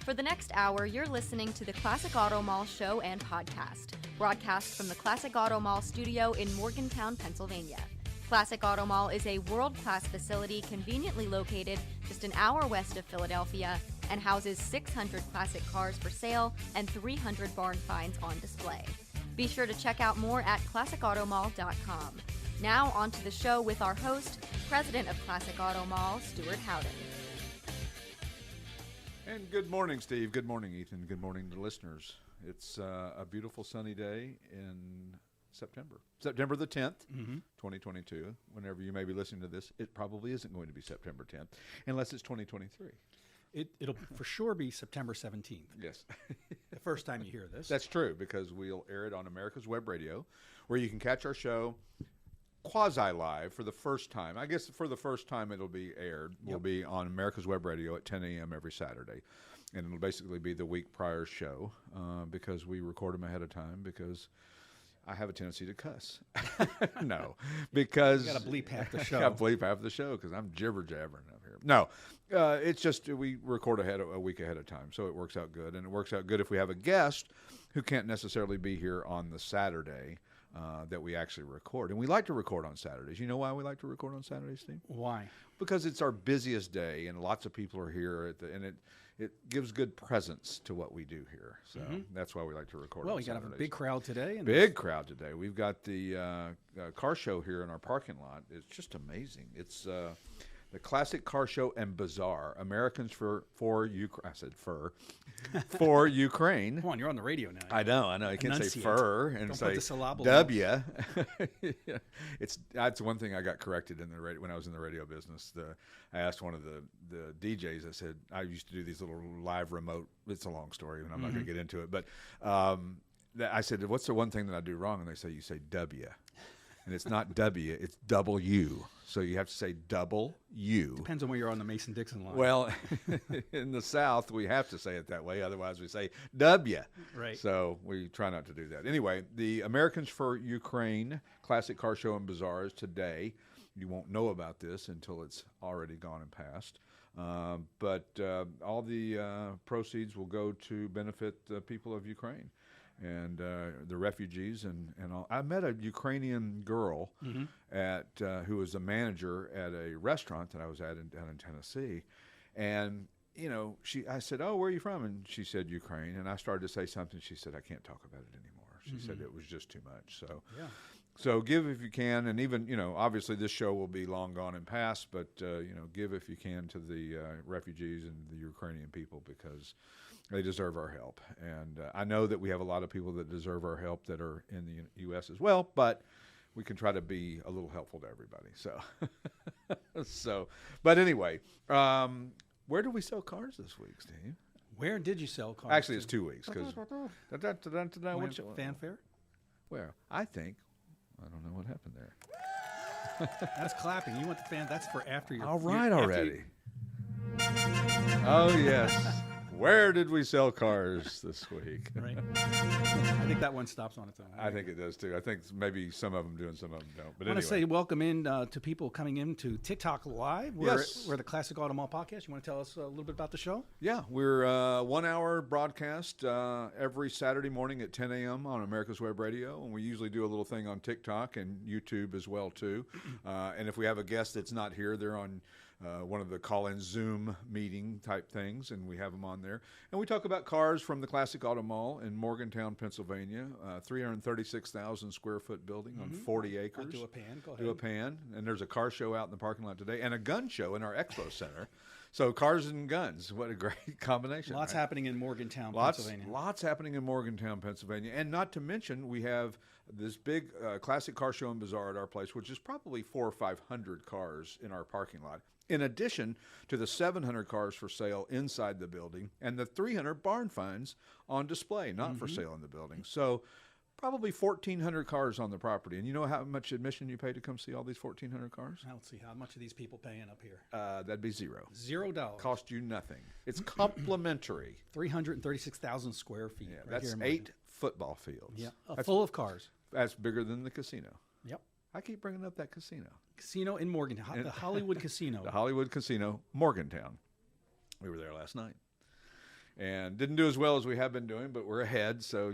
For the next hour, you're listening to the Classic Auto Mall show and podcast, broadcast from the Classic Auto Mall studio in Morgantown, Pennsylvania. Classic Auto Mall is a world-class facility conveniently located just an hour west of Philadelphia and houses 600 classic cars for sale and 300 barn finds on display. Be sure to check out more at classicautomall.com. Now on to the show with our host, President of Classic Auto Mall, Stewart Howden. And good morning, Steve. Good morning, Ethan. Good morning to listeners. It's a beautiful sunny day in September the 10th, 2022. Whenever you may be listening to this, it probably isn't going to be September 10th, unless it's 2023. It'll for sure be September 17th. Yes. The first time you hear this. That's true, because we'll air it on America's Web Radio, where you can catch our show quasi-live for the first time. I guess for the first time it'll be aired. Yep. We'll be on America's Web Radio at 10 a.m. every Saturday. And it'll basically be the week prior show because we record them ahead of time because I have a tendency to cuss. No, because... You got to bleep half the show. I got to bleep half the show because I'm jibber-jabbering up here. No, it's just we record a week ahead of time, so it works out good. And it works out good if we have a guest who can't necessarily be here on the Saturday that we actually record. And we like to record on Saturdays. You know why we like to record on Saturdays, Steve? Why? Because it's our busiest day, and lots of people are here, and it gives good presence to what we do here. So that's why we like to record on Well, you got to Saturdays. have a big crowd today. Big crowd today. We've got the car show here in our parking lot. It's just amazing. It's the Classic Car Show and Bazaar, Americans for Ukraine. I said fur. For Ukraine. Come on, you're on the radio now. I know. You can't say Enunciate. fur and Don't say put the syllable W. Yeah. That's one thing I got corrected in the radio when I was in the radio business. I asked one of the DJs. I said I used to do these little live remote. It's a long story, and I'm not going to get into it. But I said, "What's the one thing that I do wrong?" And they say, "You say W." And it's not W, it's W. So you have to say double U. Depends on where you're on the Mason-Dixon line. Well, in the South, we have to say it that way. Otherwise, we say W. Right. So we try not to do that. Anyway, the Americans for Ukraine Classic Car Show and Bazaar is today. You won't know about this until it's already gone and passed. But all the proceeds will go to benefit the people of Ukraine and the refugees and all. I met a Ukrainian girl who was a manager at a restaurant that I was at down in Tennessee, and I said, "Oh, where are you from?" And she said, "Ukraine." And I started to say something. She said, "I can't talk about it anymore." She said it was just too much. So, So give if you can, and even obviously this show will be long gone and past, but give if you can to the refugees and the Ukrainian people because they deserve our help. And I know that we have a lot of people that deserve our help that are in the U.S. as well, but we can try to be a little helpful to everybody. So, but anyway, where do we sell cars this week, Steve? Where did you sell cars? Actually, it's 2 weeks because fanfare. Where I don't know what happened there. That's clapping. You want the fan? That's for after your. All right, already. Oh yes. Where did we sell cars this week? Right. I think that one stops on its own. I think it does too. I think maybe some of them do and some of them don't. But I want to say welcome in to people coming in to TikTok Live. We're the Classic Auto Mall Podcast. You want to tell us a little bit about the show? Yeah, we're 1 hour broadcast every Saturday morning at 10 a.m. on America's Web Radio, and we usually do a little thing on TikTok and YouTube as well too. And if we have a guest that's not here, they're on one of the call-in Zoom meeting type things, and we have them on there. And we talk about cars from the Classic Auto Mall in Morgantown, Pennsylvania, 336,000 square foot building on 40 acres. I'll do a pan. Go ahead. Do a pan. And there's a car show out in the parking lot today and a gun show in our expo center. So cars and guns, what a great combination. Lots happening in Morgantown, Pennsylvania. Pennsylvania. Lots happening in Morgantown, Pennsylvania. And not to mention, we have this big Classic Car Show and Bazaar at our place, which is probably 400 or 500 cars in our parking lot, in addition to the 700 cars for sale inside the building and the 300 barn finds on display, not for sale in the building. So probably 1,400 cars on the property. And you know how much admission you pay to come see all these 1,400 cars? Let's see. How much are these people paying up here? That'd be $0. $0. Cost you nothing. It's complimentary. 336,000 square feet. Yeah, right that's here in 8 football fields. Yeah, full of cars. That's bigger than the casino. Yep. I keep bringing up that casino. Casino in Morgantown, the Hollywood Casino. The Hollywood Casino, Morgantown. We were there last night. and didn't do as well as we have been doing, but we're ahead. So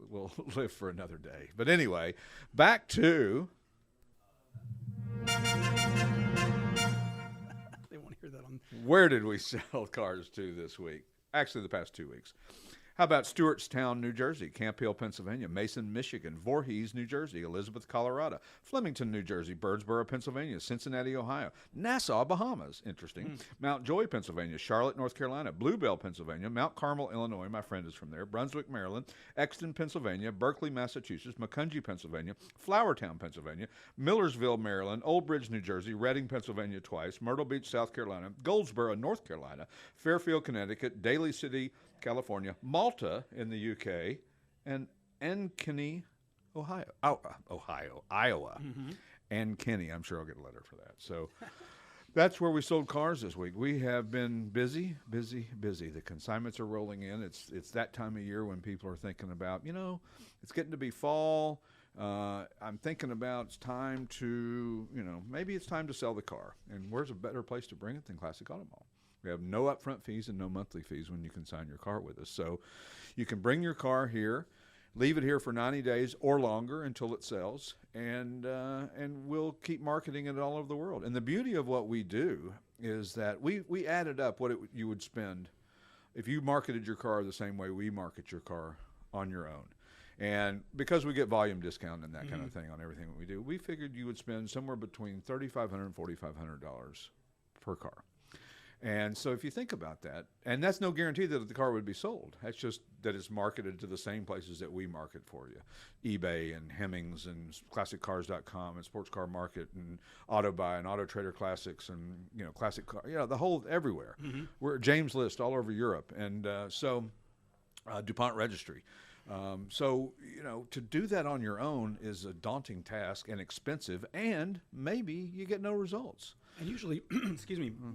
we'll live for another day. But anyway, back to. They won't hear that on. Where did we sell cars to this week? Actually, the past 2 weeks. How about Stewartstown, New Jersey, Camp Hill, Pennsylvania, Mason, Michigan, Voorhees, New Jersey, Elizabeth, Colorado, Flemington, New Jersey, Birdsboro, Pennsylvania, Cincinnati, Ohio, Nassau, Bahamas, interesting, Mount Joy, Pennsylvania, Charlotte, North Carolina, Bluebell, Pennsylvania, Mount Carmel, Illinois, my friend is from there, Brunswick, Maryland, Exton, Pennsylvania, Berkeley, Massachusetts, Macungie, Pennsylvania, Flourtown, Pennsylvania, Millersville, Maryland, Old Bridge, New Jersey, Reading, Pennsylvania twice, Myrtle Beach, South Carolina, Goldsboro, North Carolina, Fairfield, Connecticut, Daly City, California, Malta in the UK, and Ankeny, Ohio. Iowa. Ankeny, I'm sure I'll get a letter for that. So that's where we sold cars this week. We have been busy. The consignments are rolling in. It's that time of year when people are thinking about, it's getting to be fall. I'm thinking about it's time to, maybe it's time to sell the car. And where's a better place to bring it than Classic Auto Mall? We have no upfront fees and no monthly fees when you consign your car with us. So you can bring your car here, leave it here for 90 days or longer until it sells, and we'll keep marketing it all over the world. And the beauty of what we do is that we added up what you would spend if you marketed your car the same way we market your car on your own. And because we get volume discount and that kind of thing on everything that we do, we figured you would spend somewhere between $3,500 and $4,500 per car. And so if you think about that, and that's no guarantee that the car would be sold. That's just that it's marketed to the same places that we market for you. eBay and Hemmings and ClassicCars.com and Sports Car Market and AutoBuy and Auto Trader Classics and, Classic Car, the whole, everywhere. We're James List all over Europe. And so DuPont Registry. So, to do that on your own is a daunting task and expensive, and maybe you get no results. And usually,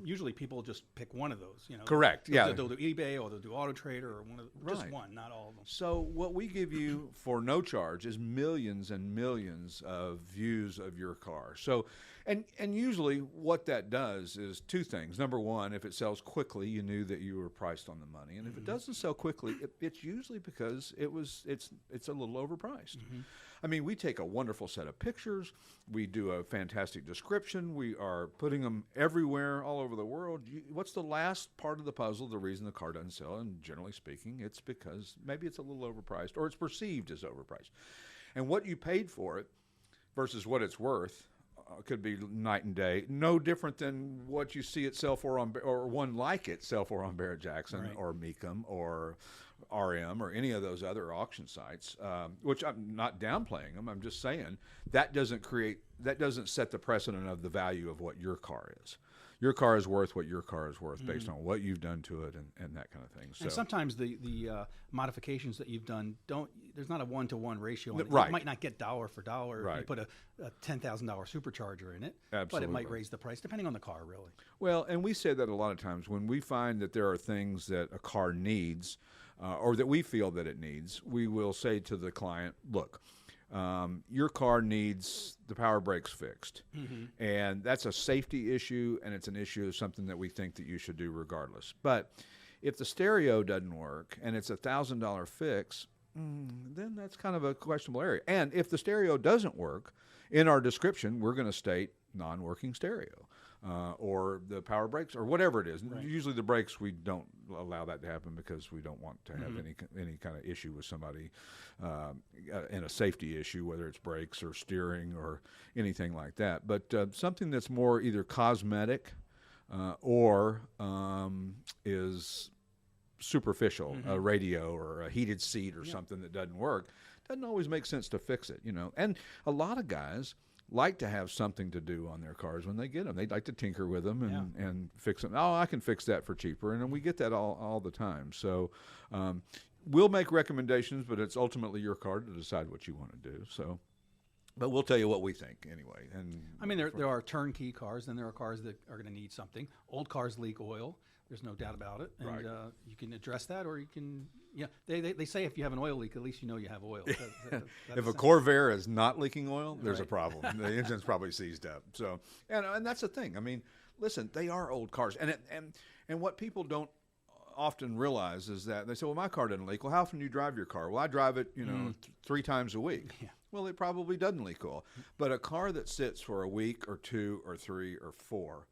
usually people just pick one of those. Correct. They'll do eBay or they'll do Auto Trader or just one, not all of them. So what we give you for no charge is millions and millions of views of your car. So, and usually what that does is two things. Number one, if it sells quickly, you knew that you were priced on the money, and if it doesn't sell quickly, it's usually because it's a little overpriced. I mean, we take a wonderful set of pictures. We do a fantastic description. We are putting them everywhere, all over the world. What's the last part of the puzzle, the reason the car doesn't sell? And generally speaking, it's because maybe it's a little overpriced or it's perceived as overpriced. And what you paid for it versus what it's worth could be night and day. No different than what you see it sell for or one like it sell for on Barrett-Jackson or Mecum or RM or any of those other auction sites, which I'm not downplaying them. I'm just saying that doesn't set the precedent of the value of what your car is. Your car is worth what your car is worth based on what you've done to it and that kind of thing. So, and sometimes the modifications that you've done there's not a 1-to-1 ratio on it. Right. You might not get dollar for dollar if you put a $10,000 supercharger in it. Absolutely. But it might raise the price depending on the car, really. Well, and we say that a lot of times when we find that there are things that a car needs or that we feel that it needs, we will say to the client, look, your car needs the power brakes fixed. And that's a safety issue, and it's an issue of something that we think that you should do regardless. But if the stereo doesn't work and it's $1,000 fix, then that's kind of a questionable area. And if the stereo doesn't work, in our description, we're going to state non-working stereo. Or the power brakes, or whatever it is. Right. Usually the brakes, we don't allow that to happen because we don't want to have any kind of issue with somebody in a safety issue, whether it's brakes or steering or anything like that. But something that's more either cosmetic or is superficial, a radio or a heated seat or something that doesn't work, doesn't always make sense to fix it, And a lot of guys like to have something to do on their cars when they get them. They like to tinker with them and fix them. Oh, I can fix that for cheaper, and we get that all the time. So we'll make recommendations, but it's ultimately your car to decide what you want to do. So, but we'll tell you what we think anyway. And I mean, there are turnkey cars, and there are cars that are going to need something. Old cars leak oil. There's no doubt about it, and you can address that, or you can. They say if you have an oil leak, at least you know you have oil. If a Corvair is not leaking oil, there's a problem. The engine's probably seized up. So, and that's the thing. I mean, listen, they are old cars, and what people don't often realize is that they say, well, my car doesn't leak. Well, how often do you drive your car? Well, I drive it, 3 times a week. Yeah. Well, it probably doesn't leak oil. But a car that sits for a week or 2 or 3 or 4,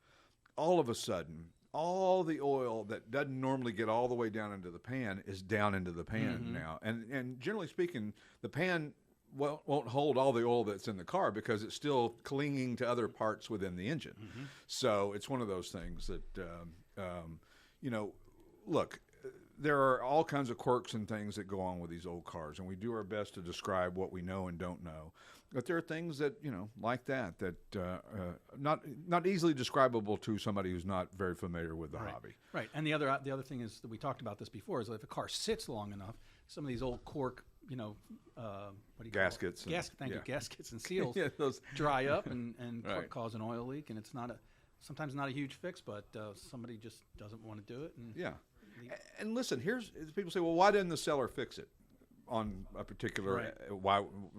all of a sudden, all the oil that doesn't normally get all the way down into the pan is down into the pan now. And generally speaking, the pan won't hold all the oil that's in the car because it's still clinging to other parts within the engine. So it's one of those things that, look, there are all kinds of quirks and things that go on with these old cars, and we do our best to describe what we know and don't know. But there are things that, like that not easily describable to somebody who's not very familiar with the hobby. Right. And the other thing is that we talked about this before is that if a car sits long enough, some of these old cork, what do you Gaskets. call it? Thank you. Gaskets and seals those dry up and cause an oil leak, and it's sometimes not a huge fix, but somebody just doesn't want to do it. And and listen, people say, well, why didn't the seller fix it on a particular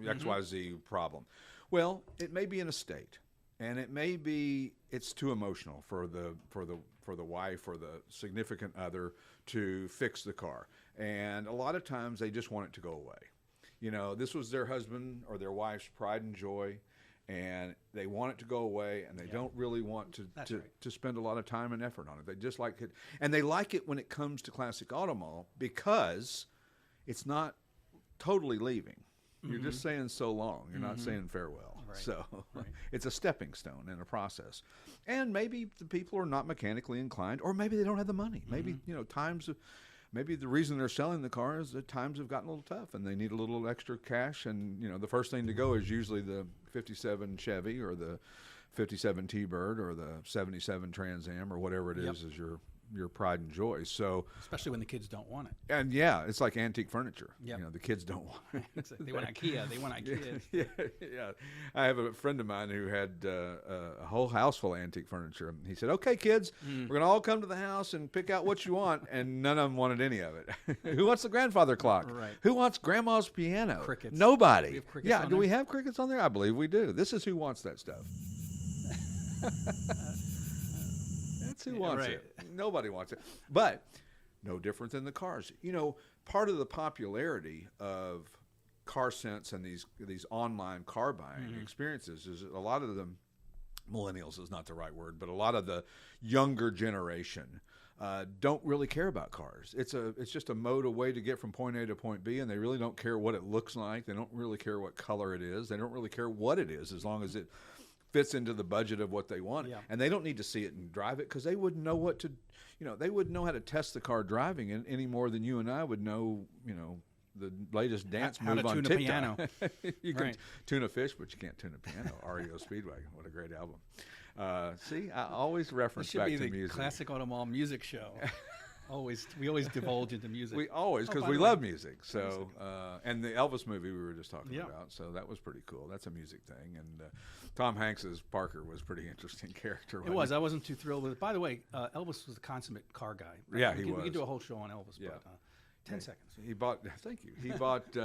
XYZ problem? Well, it may be in a state, and it may be it's too emotional for the wife or the significant other to fix the car, and a lot of times they just want it to go away. This was their husband or their wife's pride and joy, and they want it to go away, and they don't really want to spend a lot of time and effort on it. They just like it, and they like it when it comes to Classic Auto Mall because it's not totally leaving. You're just saying so long. You're not saying farewell. Right. So it's a stepping stone in a process. And maybe the people are not mechanically inclined, or maybe they don't have the money. Maybe maybe the reason they're selling the car is that times have gotten a little tough and they need a little extra cash. And, the first thing to go is usually the 57 Chevy or the 57 T-Bird or the 77 Trans Am or whatever it is your pride and joy. So especially when the kids don't want it. And it's like antique furniture. The kids don't want it. They want IKEA. They want IKEA. Yeah. I have a friend of mine who had a whole house full of antique furniture. He said, okay, kids, we're going to all come to the house and pick out what you want. And none of them wanted any of it. Who wants the grandfather clock? Right. Who wants grandma's piano? Crickets. Nobody. Do we have crickets on there? We have crickets on there? I believe we do. This is who wants that stuff. That's who wants it. Nobody wants it. But no different than the cars. Part of the popularity of CarSense and these online car buying experiences is a lot of them, millennials is not the right word, but a lot of the younger generation don't really care about cars. It's just a mode, a way to get from point A to point B, and they really don't care what it looks like. They don't really care what color it is. They don't really care what it is as long as it fits into the budget of what they want. And they don't need to see it and drive it because they wouldn't know what to, they wouldn't know how to test the car driving any more than you and I would know, the latest dance move on TikTok. Piano. You can tune a fish, but you can't tune a piano. REO Speedwagon, what a great album. See, I always reference back to music. It should be the Classic Auto Mall music show. We always divulge into music. We always, because we love music. So, and the Elvis movie we were just talking about, so that was pretty cool. That's a music thing. And Tom Hanks's Parker was a pretty interesting character. It was. I wasn't too thrilled with it. By the way, Elvis was a consummate car guy. Right? Yeah, he was. We could do a whole show on Elvis. Yeah. But, 10 seconds. Thank you. He bought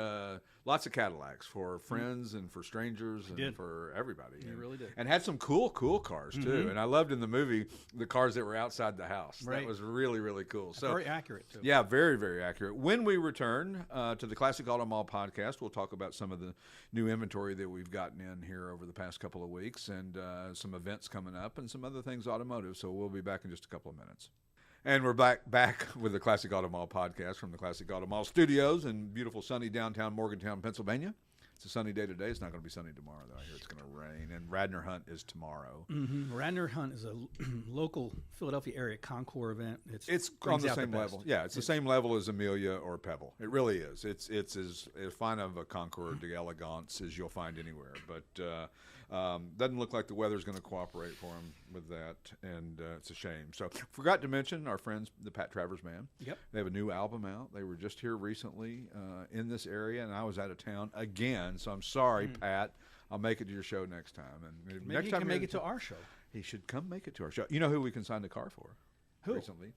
lots of Cadillacs for friends and for strangers and for everybody. He really did. And had some cool cars, too. And I loved in the movie the cars that were outside the house. Right. That was really, really cool. So very accurate, too. Yeah, very, very accurate. When we return to the Classic Auto Mall podcast, we'll talk about some of the new inventory that we've gotten in here over the past couple of weeks and some events coming up and some other things automotive. So we'll be back in just a couple of minutes. And we're back with the Classic Auto Mall podcast from the Classic Auto Mall studios in beautiful sunny downtown Morgantown, Pennsylvania. It's a sunny day today. It's not going to be sunny tomorrow, though. I hear it's going to rain. And Radnor Hunt is tomorrow. Radnor Hunt is a local Philadelphia area Concours event. It's on the same level. Yeah, it's the same level as Amelia or Pebble. It really is. It's as fine of a Concours d'elegance as you'll find anywhere. But doesn't look like the weather's going to cooperate for them with that, and it's a shame. So forgot to mention our friends, the Pat Travers Band. Yep. They have a new album out. They were just here recently in this area, and I was out of town again. So I'm sorry, Pat. I'll make it to your show next time. And Maybe next he time can make it to our show. He should come make it to our show. You know who we consigned a car for? Who? Recently?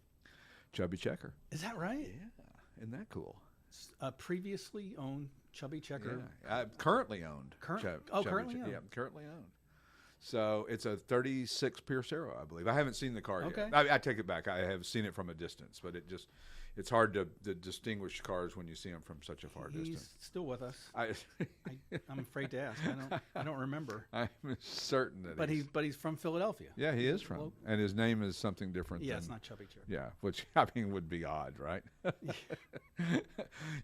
Chubby Checker. Is that right? Yeah. Isn't that cool? Previously owned Chubby Checker. Yeah. Currently owned. Currently Chubby owned. Yeah, currently owned. So it's a 36 Pierce Arrow, I believe. I haven't seen the car Okay. yet. I take it back. I have seen it from a distance, but it's hard to distinguish cars when you see them from such a far He's distance. still with us. I'm afraid to ask. I don't remember. I'm certain that But he's from Philadelphia. yeah, he is from. And his name is something different Yeah, than, it's not Chubby Chair. yeah, which I mean would be odd, right?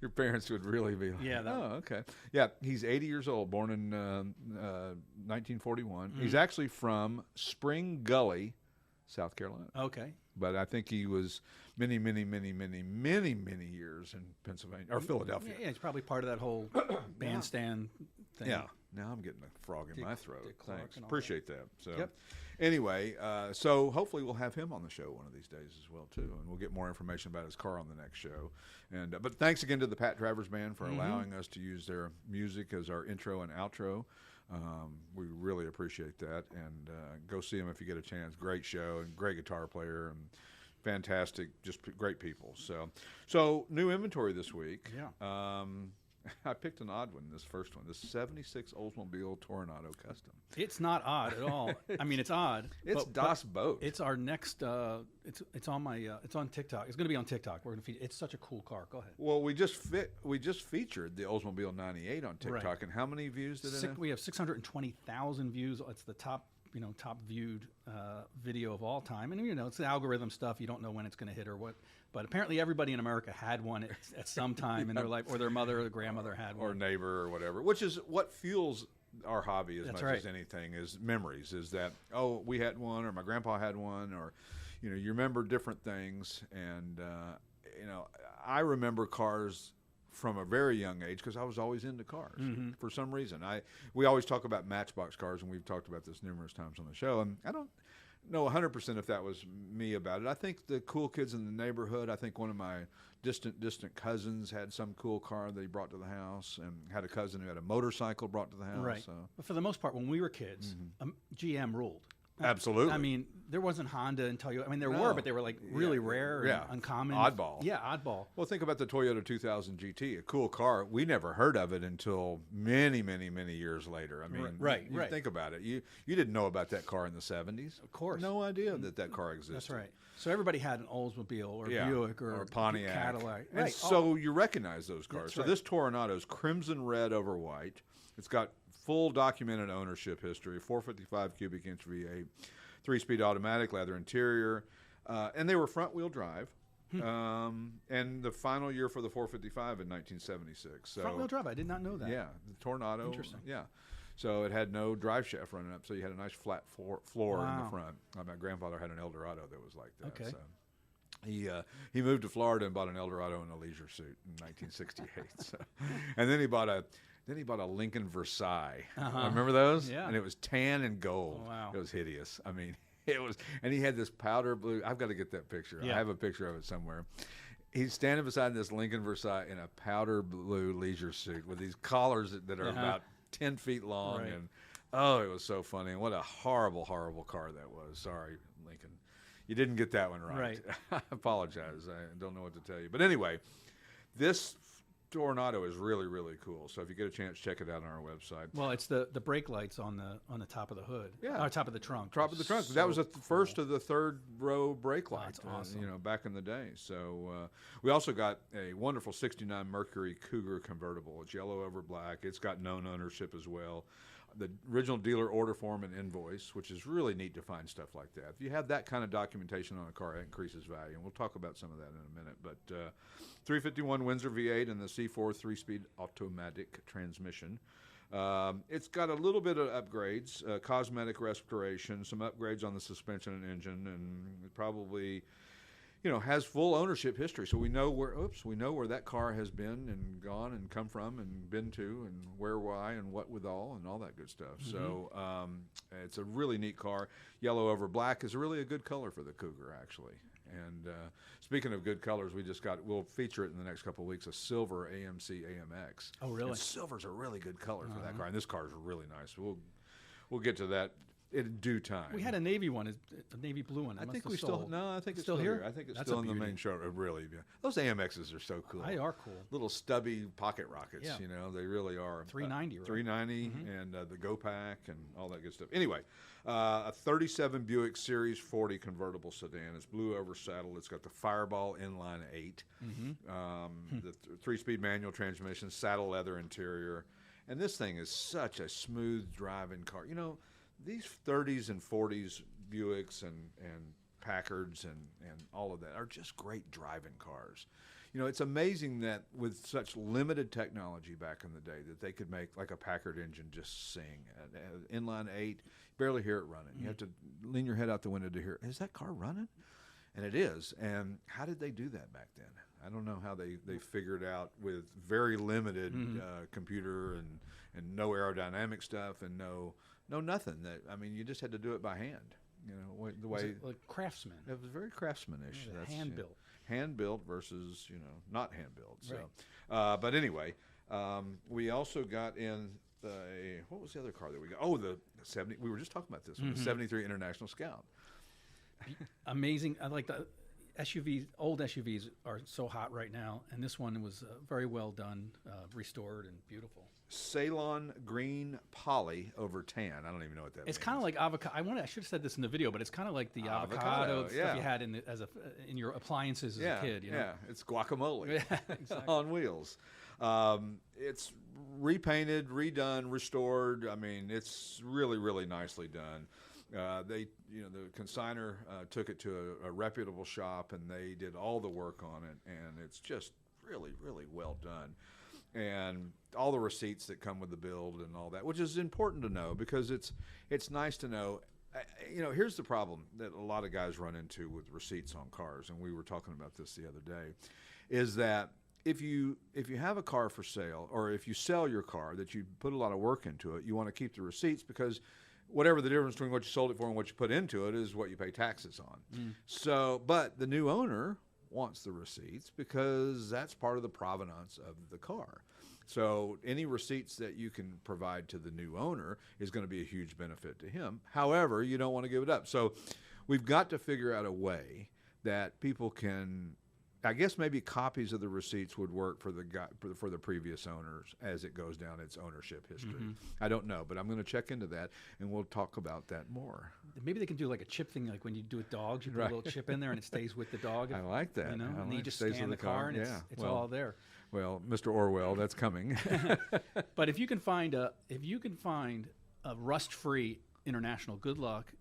Your parents would really be like, Yeah, that- oh, okay. Yeah, he's 80 years old, born in 1941. He's actually from Spring Gully, South Carolina. Okay. But I think he was many years in Pennsylvania or Philadelphia. Yeah, it's probably part of that whole bandstand thing. Yeah. Now I'm getting a frog in my throat. Dick Clark Thanks. and all Appreciate that. So, Yep. anyway, so hopefully we'll have him on the show one of these days as well too, and we'll get more information about his car on the next show. And but thanks again to the Pat Travers Band for allowing us to use their music as our intro and outro. We really appreciate that, and go see them if you get a chance. Great show and great guitar player and fantastic, just great people. So new inventory this week. Yeah. I picked an odd one, this first one, this 76 Oldsmobile Toronado Custom. It's not odd at all. I mean, it's odd. It's Das Boat. It's our next. It's on my. It's on TikTok. It's going to be on TikTok. We're going to feed. It's such a cool car. Go ahead. Well, we just featured the Oldsmobile 98 on TikTok, Right. and how many views did it have? We have 620,000 views. It's the top viewed video of all time. And it's the algorithm stuff. You don't know when it's going to hit or what. But apparently everybody in America had one at some time in their life, or their mother or their grandmother had one. Or neighbor or whatever, which is what fuels our hobby as That's much right. as anything, is memories. Is that, oh, we had one, or my grandpa had one, or you remember different things. And I remember cars from a very young age because I was always into cars for some reason. We always talk about Matchbox cars, and we've talked about this numerous times on the show, and I don't know 100% if that was me about it. I think the cool kids in the neighborhood, I think one of my distant cousins had some cool car that he brought to the house, and had a cousin who had a motorcycle brought to the house. Right. So. But for the most part, when we were kids, GM ruled. Absolutely. I mean, there wasn't Honda and Toyota. I mean, there No. were, but they were like really rare and uncommon. Oddball. Yeah, oddball. Well, think about the Toyota 2000 GT, a cool car. We never heard of it until many years later. I mean, Right. think about it. You didn't know about that car in the 70s. Of course. No idea that car existed. That's right. So everybody had an Oldsmobile or Yeah. Buick or Pontiac. Cadillac. And Right. so you recognize those cars. That's So right. this Toronado is crimson red over white. It's got full documented ownership history, 455 cubic inch V8, 3-speed automatic, leather interior, and they were front-wheel drive. And the final year for the 455 in 1976. So Front-wheel drive. I did not know that. yeah, the Tornado. Interesting. Yeah. So it had no drive shaft running up, so you had a nice flat floor in the Wow. front. My grandfather had an Eldorado that was like that. Okay. So he moved to Florida and bought an Eldorado in a leisure suit in 1968. And then he bought a Lincoln Versailles. Remember those? Yeah. And it was tan and gold. Oh, wow. It was hideous. I mean, it was, and he had this powder blue. I've got to get that picture. Yeah. I have a picture of it somewhere. He's standing beside this Lincoln Versailles in a powder blue leisure suit with these collars that are about 10 feet long. Right. And oh, it was so funny. And what a horrible car that was. Sorry, Lincoln. You didn't get that one right. I apologize. I don't know what to tell you. But anyway, this Toronado is really cool. So if you get a chance, check it out on our website. Well, it's the brake lights on the top of the hood. Yeah. Or top of the trunk. Top of the trunk. So That was the cool. first of the third row brake lights. That's awesome. Back in the day. So we also got a wonderful '69 Mercury Cougar convertible. It's yellow over black. It's got known ownership as well. The original dealer order form and invoice, which is really neat to find stuff like that. If you have that kind of documentation on a car, it increases value. And we'll talk about some of that in a minute. But 351 Windsor V8 and the C4 3-speed automatic transmission. It's got a little bit of upgrades, cosmetic restoration, some upgrades on the suspension and engine, and it probably, has full ownership history. So we know where that car has been and gone and come from and been to and where, why, and what withal and all that good stuff. So it's a really neat car. Yellow over black is really a good color for the Cougar, actually. And speaking of good colors, we'll feature it in the next couple of weeks, a silver AMC AMX. Oh, really? And silver's a really good color for that car, and this car is really nice. We'll get to that. in due time. We had a navy one, a navy blue one. I think we still I think it's still here. I think it's That's still a in the beauty. main show. Really, yeah. Those AMXs are so cool. They are cool. Little stubby pocket rockets. Yeah. You know, they really are. 390, right? 390, and the Go Pack and all that good stuff. Anyway, a 37 Buick Series 40 convertible sedan. It's blue over saddle. It's got the Fireball inline 8, the 3-speed manual transmission, saddle leather interior, and this thing is such a smooth driving car. You know, these 30s and 40s Buicks and Packards and all of that are just great driving cars. You know, it's amazing that with such limited technology back in the day that they could make like a Packard engine just sing. Inline 8, barely hear it running. You have to lean your head out the window to hear, is that car running? And it is. And how did they do that back then? I don't know how they figured out with very limited computer and no aerodynamic stuff and no nothing. That, I mean, you just had to do it by hand. You know, the way like craftsman. It was very craftsmanish. That's hand built. Hand built versus not hand built. So, Right. but anyway, we also got in what was the other car that we got? Oh, the 70. We were just talking about this one, the 73 International Scout. Amazing. I like the SUVs. Old SUVs are so hot right now, and this one was very well done, restored and beautiful. Ceylon green poly over tan. I don't even know what that means. It's kind of like avocado. I should have said this in the video, but it's kind of like the avocado stuff you had in your appliances as a kid. You know? Yeah, it's guacamole Yeah, exactly. on wheels. It's repainted, redone, restored. I mean, it's really, really nicely done. The consignor took it to a reputable shop, and they did all the work on it, and it's just really, really well done. And all the receipts that come with the build and all that, which is important to know because it's nice to know. Here's the problem that a lot of guys run into with receipts on cars, and we were talking about this the other day, is that if you have a car for sale, or if you sell your car that you put a lot of work into it, you want to keep the receipts because whatever the difference between what you sold it for and what you put into it is what you pay taxes on. So, but the new owner wants the receipts because that's part of the provenance of the car. So any receipts that you can provide to the new owner is going to be a huge benefit to him. However, you don't want to give it up. So we've got to figure out a way that people can, I guess maybe copies of the receipts would work for the previous owners as it goes down its ownership history. I don't know, but I'm going to check into that, and we'll talk about that more. Maybe they can do like a chip thing, like when you do with dogs, you put a little chip in there and it stays with the dog. I like that. You know, and like you just stays scan with the car and it's all there. Well, Mr. Orwell, that's coming. But if you can find a rust-free International, good luck.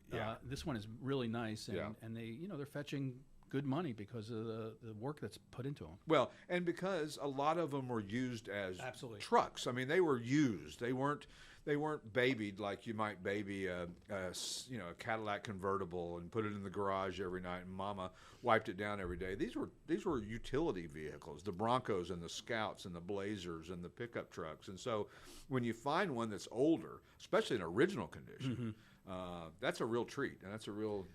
This one is really nice, and they're fetching good money because of the work that's put into them. Well, and because a lot of them were used as Absolutely. trucks. I mean, they were used. They weren't babied like you might baby a Cadillac convertible and put it in the garage every night and mama wiped it down every day. These were utility vehicles, the Broncos and the Scouts and the Blazers and the pickup trucks. And so when you find one that's older, especially in original condition, that's a real treat, and that's a real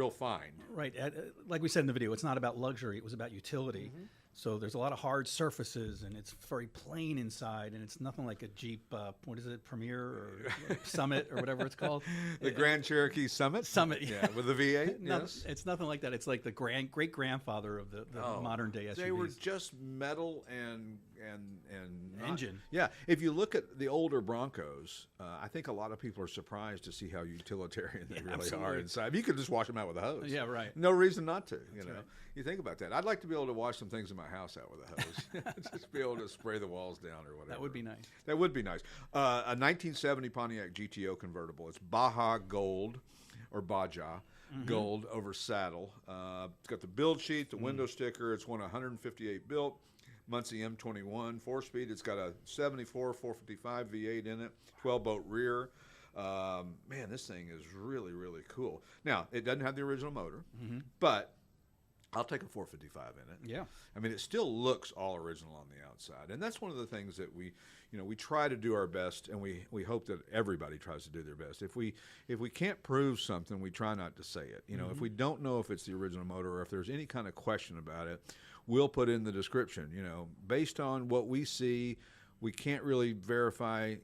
find. Right. Like we said in the video, it's not about luxury. It was about utility. So there's a lot of hard surfaces, and it's very plain inside, and it's nothing like a Jeep, what is it, Premier or Summit or whatever it's called? The Grand Cherokee Summit? Summit, yeah. With the V8, yes. It's nothing like that. It's like the great-grandfather of the modern-day SUVs. They were just metal and engine. Yeah. If you look at the older Broncos, I think a lot of people are surprised to see how utilitarian they really absolutely. are inside. You could just wash them out with a hose. Yeah, right. No reason not to. You know, right. You think about that. I'd like to be able to wash some things in my house out with a hose. Just be able to spray the walls down or whatever. That would be nice. That would be nice. A 1970 Pontiac GTO convertible. It's Baja Gold or Baja Gold over saddle. It's got the build sheet, the window sticker. It's 158 built. Muncie M21 4-speed. It's got a 74 455 V8 in it, 12-bolt rear. Man, this thing is really, really cool. Now, it doesn't have the original motor, but I'll take a 455 in it. Yeah. I mean, it still looks all original on the outside. And that's one of the things that we try to do our best, and we hope that everybody tries to do their best. If we can't prove something, we try not to say it. If we don't know if it's the original motor or if there's any kind of question about it, we'll put in the description. Based on what we see, we can't really verify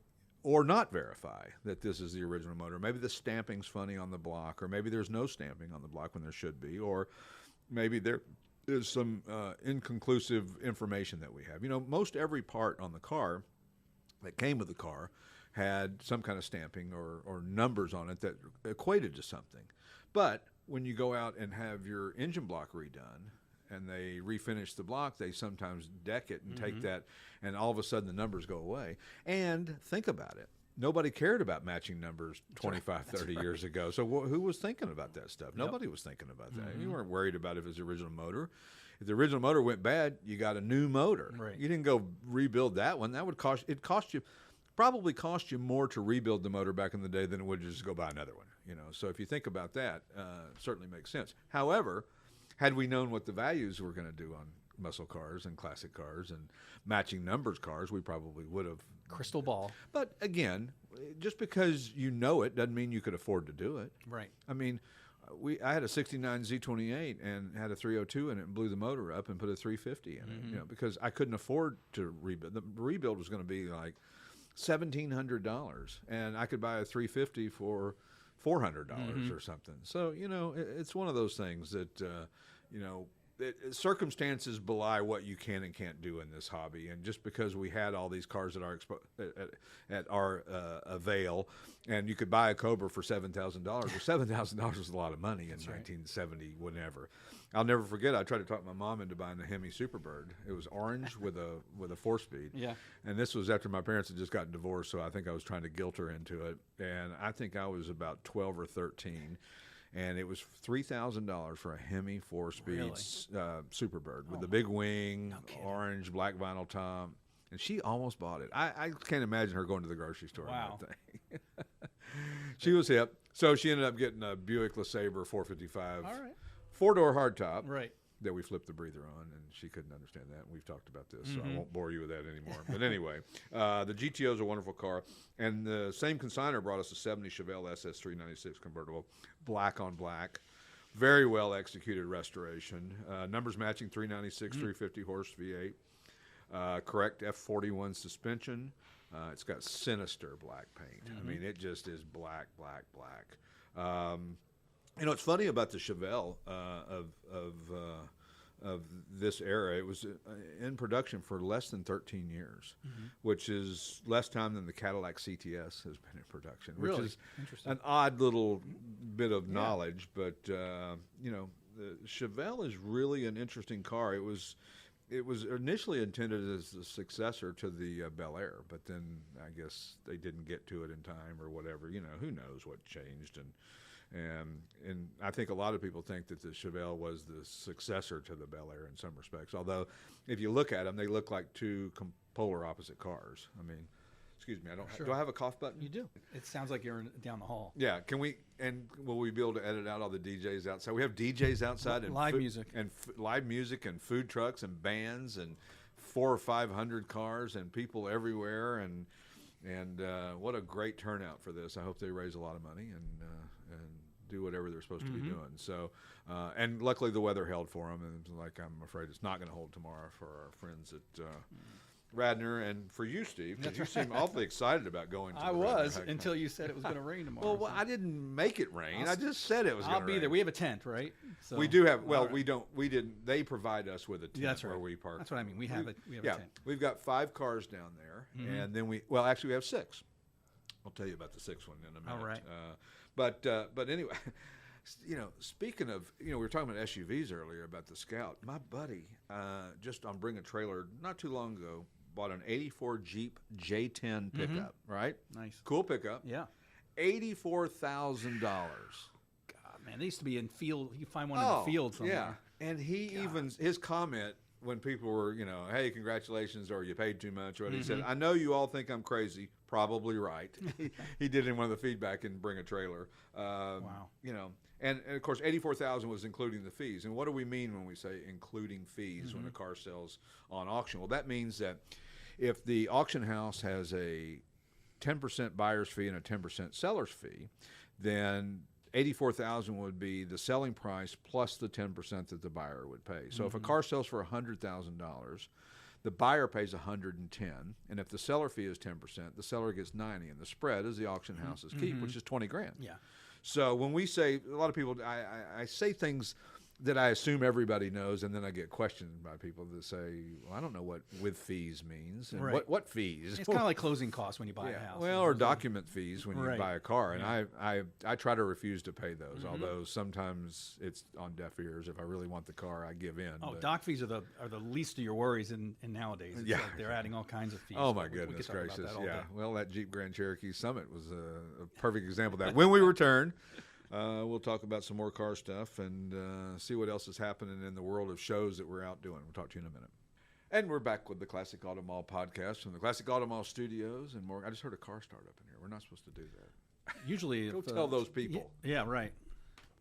or not verify that this is the original motor. Maybe the stamping's funny on the block, or maybe there's no stamping on the block when there should be, or maybe there is some inconclusive information that we have. You know, most every part on the car that came with the car had some kind of stamping or numbers on it that equated to something. But when you go out and have your engine block redone and they refinish the block, they sometimes deck it and take that, and all of a sudden the numbers go away. And think about it. Nobody cared about matching numbers 25, 30 years ago. So who was thinking about that stuff? Nobody was thinking about that. You weren't worried about if it was the original motor. If the original motor went bad, you got a new motor. Right. You didn't go rebuild that one. That would probably cost you more to rebuild the motor back in the day than it would just go buy another one. You know, so if you think about that, it certainly makes sense. However, had we known what the values were going to do on muscle cars and classic cars and matching numbers cars, we probably would have. Crystal ball. But again, just because you know it doesn't mean you could afford to do it. Right. I mean, I had a 69 Z28 and had a 302 in it and blew the motor up and put a 350 in it, you know, because I couldn't afford to rebuild. The rebuild was going to be like $1,700, and I could buy a 350 for $400 or something. So, you know, it's one of those things that, you know, circumstances belie what you can and can't do in this hobby. And just because we had all these cars at our avail, and you could buy a Cobra for $7,000, well, $7,000 was a lot of money in 1970, whenever. I'll never forget, I tried to talk my mom into buying the Hemi Superbird. It was orange with a 4-speed. Yeah. And this was after my parents had just gotten divorced, so I think I was trying to guilt her into it. And I think I was about 12 or 13. And it was $3,000 for a Hemi 4-speed Superbird with the big wing, orange, black vinyl top. And she almost bought it. I can't imagine her going to the grocery store. Wow. On that thing. She was hip. So she ended up getting a Buick LeSabre 455. All right. 4-door hardtop. Right. That we flipped the breather on, and she couldn't understand that. We've talked about this, so I won't bore you with that anymore. But anyway, the GTO is a wonderful car, and the same consignor brought us a 70 Chevelle SS 396 convertible, black on black, very well executed restoration, numbers matching 396, 350 horse V8, correct F41 suspension. It's got sinister black paint. I mean, it just is black, black, black. You know, it's funny about the Chevelle of this era. It was in production for less than 13 years, which is less time than the Cadillac CTS has been in production, which is an odd little bit of knowledge. But, you know, the Chevelle is really an interesting car. It was initially intended as the successor to the Bel Air, but then I guess they didn't get to it in time or whatever. You know, who knows what changed. And I think a lot of people think that the Chevelle was the successor to the Bel Air in some respects. Although, if you look at them, they look like two polar opposite cars. I mean, excuse me, do I have a cough button? You do. It sounds like you're down the hall. Yeah. Will we be able to edit out all the DJs outside? We have DJs outside and live music and live music and food trucks and bands and 400 or 500 cars and people everywhere and what a great turnout for this. I hope they raise a lot of money and do whatever they're supposed to be doing. So, and luckily the weather held for them, and like I'm afraid it's not going to hold tomorrow for our friends at Radnor and for you, Steve, because you seem awfully excited about going to I the was Radnor until you said it was going to rain tomorrow. Well, I didn't make it rain. I just said it was going to rain. I'll be there. We have a tent, right? So, we do have, well, we didn't, they provide us with a tent that's right. where we park. That's what I mean. We have a tent. We've got 5 cars down there, and then we have 6. I'll tell you about the 6th one in a minute. All right. But anyway, you know, speaking of, you know, we were talking about SUVs earlier about the Scout. My buddy, just on Bring a Trailer not too long ago, bought an '84 Jeep J10 pickup. Right? Nice. Cool pickup. Yeah. $84,000. God, man, they used to be in field. You find one in the field somewhere. Yeah. And his comment when people were, you know, hey, congratulations, or you paid too much, or he said, I know you all think I'm crazy. Probably right. He did in one of the feedback in Bring a Trailer. Wow. You know, and of course, $84,000 was including the fees. And what do we mean when we say including fees when a car sells on auction? Well, that means that if the auction house has a 10% buyer's fee and a 10% seller's fee, then $84,000 would be the selling price plus the 10% that the buyer would pay. So if a car sells for $100,000, the buyer pays 110, and if the seller fee is 10%, the seller gets 90, and the spread is the auction house's keep, which is 20 grand. Yeah. So when we say, a lot of people, I say things that I assume everybody knows, and then I get questioned by people that say, well, I don't know what with fees means. And Right. what fees? It's kind of like closing costs when you buy a house. Well, or document fees when you Right. buy a car. And I try to refuse to pay those, although sometimes it's on deaf ears. If I really want the car, I give in. Oh, but- doc fees are the least of your worries in nowadays. It's Yeah. like they're adding all kinds of fees. Oh my We could goodness talk about gracious! that all Yeah. day. Well, that Jeep Grand Cherokee Summit was a perfect example of that. When we return, we'll talk about some more car stuff and see what else is happening in the world of shows that we're out doing. We'll talk to you in a minute. And we're back with the Classic Auto Mall podcast from the Classic Auto Mall studios and more. I just heard a car start up in here. We're not supposed to do that. Usually, Go if, tell those people. Yeah, right.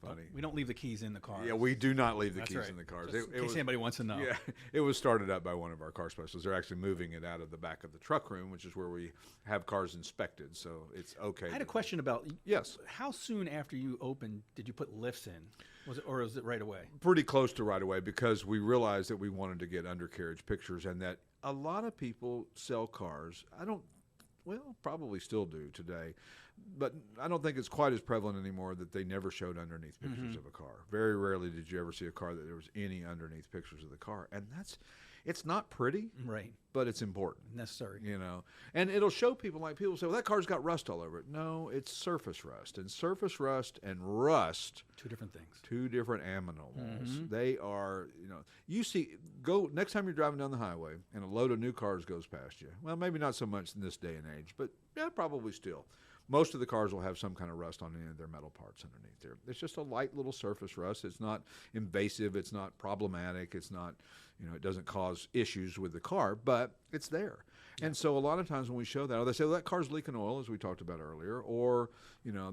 Funny. We don't leave the keys in the car. Yeah, we do not leave the That's keys right. in the cars. Just in case anybody wants to know. Yeah, it was started up by one of our car specialists. They're actually moving it out of the back of the truck room, which is where we have cars inspected, so it's okay. I had a question about Yes. how soon after you opened did you put lifts in? Was it right away? Pretty close to right away because we realized that we wanted to get undercarriage pictures and that a lot of people sell cars. Probably still do today, but I don't think it's quite as prevalent anymore that they never showed underneath pictures of a car. Very rarely did you ever see a car that there was any underneath pictures of the car, and it's not pretty, Right. but it's important. Necessary. You know, and it'll show people, like people say, well, that car's got rust all over it. No, it's surface rust. And surface rust and rust, Two different things. two different animals. They are, go next time you're driving down the highway and a load of new cars goes past you. Well, maybe not so much in this day and age, but yeah, probably still. Most of the cars will have some kind of rust on any of their metal parts underneath there. It's just a light little surface rust. It's not invasive. It's not problematic. It's not, it doesn't cause issues with the car, but it's there. And so a lot of times when we show that, or they say, well, that car's leaking oil, as we talked about earlier, or,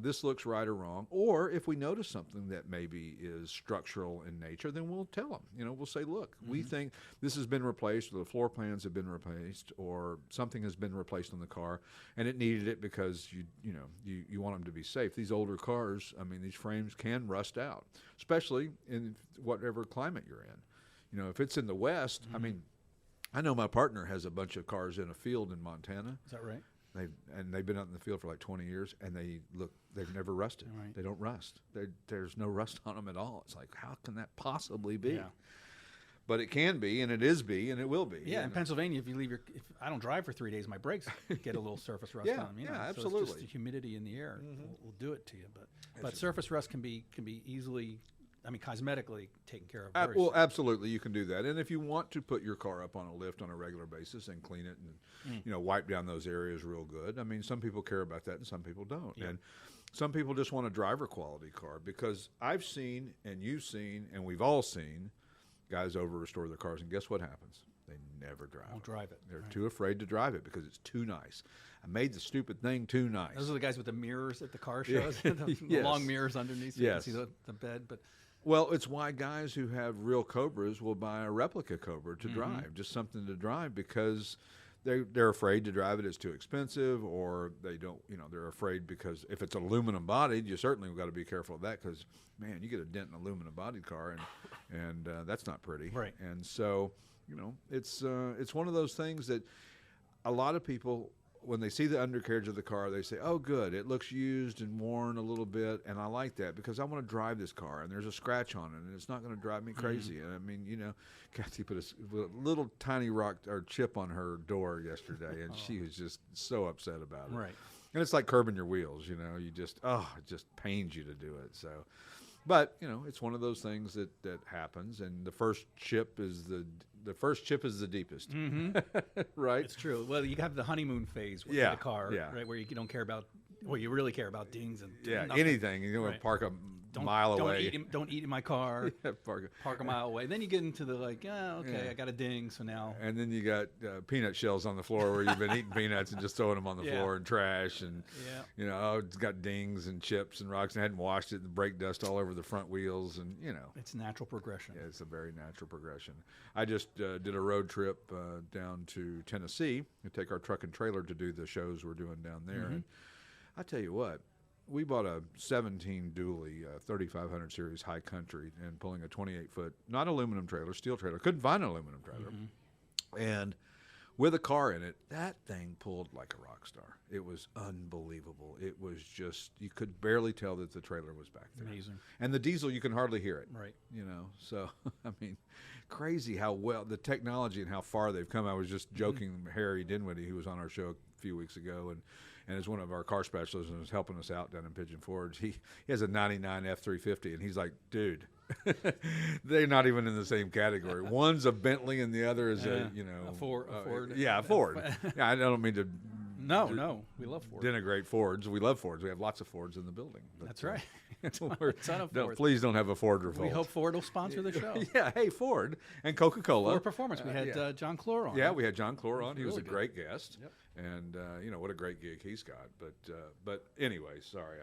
this looks right or wrong. Or if we notice something that maybe is structural in nature, then we'll tell them. We'll say, look, we think this has been replaced, or the floor plans have been replaced, or something has been replaced on the car, and it needed it because you want them to be safe. These older cars, these frames can rust out, especially in whatever climate you're in. If it's in the West, I know my partner has a bunch of cars in a field in Montana. Is that right? They've been out in the field for like 20 years, and they've never rusted. Right. They don't rust. There's no rust on them at all. It's like, how can that possibly be? Yeah. But it can be, and it is be, and it will be. Yeah, in Pennsylvania, if I don't drive for 3 days, my brakes get a little surface rust Yeah, on them. yeah, So absolutely. it's just the humidity in the air will do it to you. But surface rust can be easily, cosmetically taken care of. Very soon. Absolutely, you can do that. And if you want to put your car up on a lift on a regular basis and clean it and wipe down those areas real good, some people care about that and some people don't. Yeah. And some people just want a driver quality car because I've seen and you've seen and we've all seen guys over restore their cars, and guess what happens? They never drive. Won't drive it. They're too afraid to drive it because it's too nice. I made the stupid thing too nice. Those are the guys with the mirrors at the car shows, Yeah. the Yes. long mirrors underneath so Yes. you can see the bed. But Well, it's why guys who have real Cobras will buy a replica Cobra to drive, just something to drive, because they're afraid to drive it. It's too expensive, or they don't, they're afraid because if it's aluminum bodied, you certainly got to be careful of that because, man, you get a dent in an aluminum bodied car, and that's not pretty. Right. And so, it's one of those things that a lot of people, when they see the undercarriage of the car, they say, oh, good, it looks used and worn a little bit, and I like that because I want to drive this car, and there's a scratch on it, and it's not going to drive me crazy. And Kathy put a little tiny rock or chip on her door yesterday, and she was just so upset about it. Right. And it's like curbing your wheels, you just, it just pains you to do it. So, but, it's one of those things that happens, and the first chip is the deepest, right? it's true. Well, you have the honeymoon phase with the car, right, where you don't care about, you really care about dings and nothing. Anything. You want to park a mile away. Don't eat in my car. Park a mile away. Then you get into the I got a ding, so now. And then you got peanut shells on the floor where you've been eating peanuts and just throwing them on the floor and trash, and it's got dings and chips and rocks, and I hadn't washed it, and brake dust all over the front wheels, and It's natural progression. Yeah, it's a very natural progression. I just did a road trip down to Tennessee to take our truck and trailer to do the shows we're doing down there, and I tell you what. We bought a 17 dually 3500 series high country and pulling a 28-foot, not aluminum trailer, steel trailer. Couldn't find an aluminum trailer. And with a car in it, that thing pulled like a rock star. It was unbelievable. It was just, you could barely tell that the trailer was back there. Amazing. And the diesel, you can hardly hear it. Right. You know, so, I mean, crazy how well the technology and how far they've come. I was just joking, Harry Dinwiddie, who was on our show a few weeks ago, and is one of our car specialists and is helping us out down in Pigeon Forge. He has a 99 F350, and he's like, dude, they're not even in the same category. One's a Bentley and the other is a Ford. Yeah, a Ford. Yeah, I don't mean to. No, we love Ford. Denigrate Fords. We love Fords. We have lots of Fords in the building. But, That's right. Ton of Fords. Please don't have a Ford revolt. We hope Ford will sponsor the show. Yeah, hey, Ford and Coca-Cola. Ford Performance. We had John Clore on. Yeah, we had John Clore on. He was really a great guest. Yep. And, what a great gig he's got. But anyway, sorry,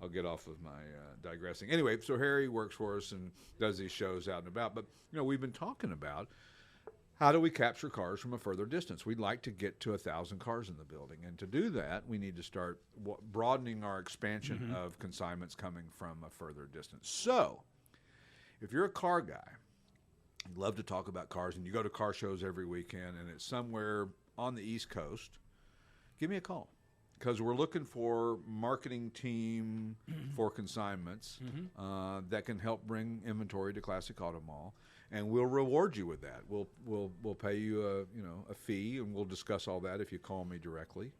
I'll get off of my digressing. Anyway, so Harry works for us and does these shows out and about. But, we've been talking about how do we capture cars from a further distance? We'd like to get to 1,000 cars in the building. And to do that, we need to start broadening our expansion of consignments coming from a further distance. So if you're a car guy, you love to talk about cars, and you go to car shows every weekend, and it's somewhere on the East Coast, give me a call, because we're looking for marketing team for consignments that can help bring inventory to Classic Auto Mall, and we'll reward you with that. We'll pay you a fee, and we'll discuss all that if you call me directly.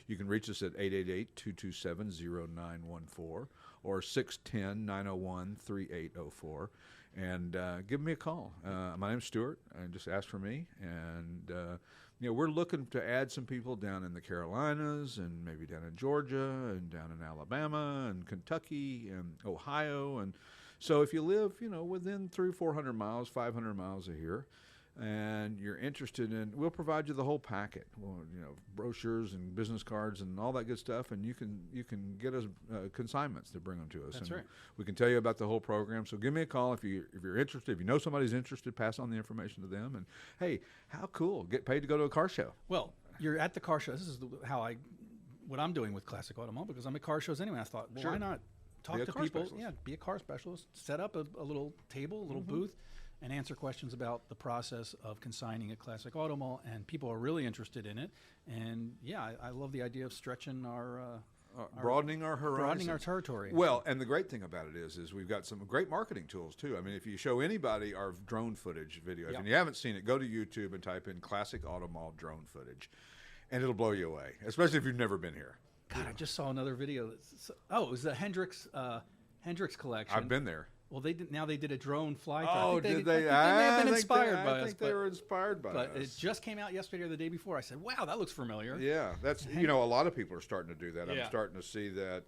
You can reach us at 888-227-0914 or 610-901-3804. And give me a call. My name's Stewart, and just ask for me. And we're looking to add some people down in the Carolinas, and maybe down in Georgia, and down in Alabama, and Kentucky, and Ohio. And so if you live, within 300-400 miles, 500 miles of here, and you're interested in, we'll provide you the whole packet. Well, brochures and business cards and all that good stuff, and you can get us consignments to bring them to us. That's and right. We can tell you about the whole program. So give me a call if you're interested. If you know somebody's interested, pass on the information to them. And hey, how cool! Get paid to go to a car show. Well, you're at the car show. This is what I'm doing with Classic Auto Mall, because I'm at car shows anyway. I thought, well, Sure. why not talk Be a to car people? specialist. Yeah, be a car specialist. Set up a little table, a little booth, and answer questions about the process of consigning at Classic Auto Mall. And people are really interested in it. And yeah, I love the idea of stretching broadening our horizons. broadening our territory. Well, and the great thing about it is we've got some great marketing tools too. I mean, if you show anybody our drone footage videos, and you haven't seen it, go to YouTube and type in Classic Auto Mall drone footage, and it'll blow you away, especially if you've never been here. God, I just saw another video. It was the Hendrix collection. I've been there. Well, they did a drone fly. Oh, did they? I think they may have been inspired by us. I think they were inspired by us. But it just came out yesterday or the day before. I said, wow, that looks familiar. Yeah, that's, a lot of people are starting to do that. Yeah. I'm starting to see that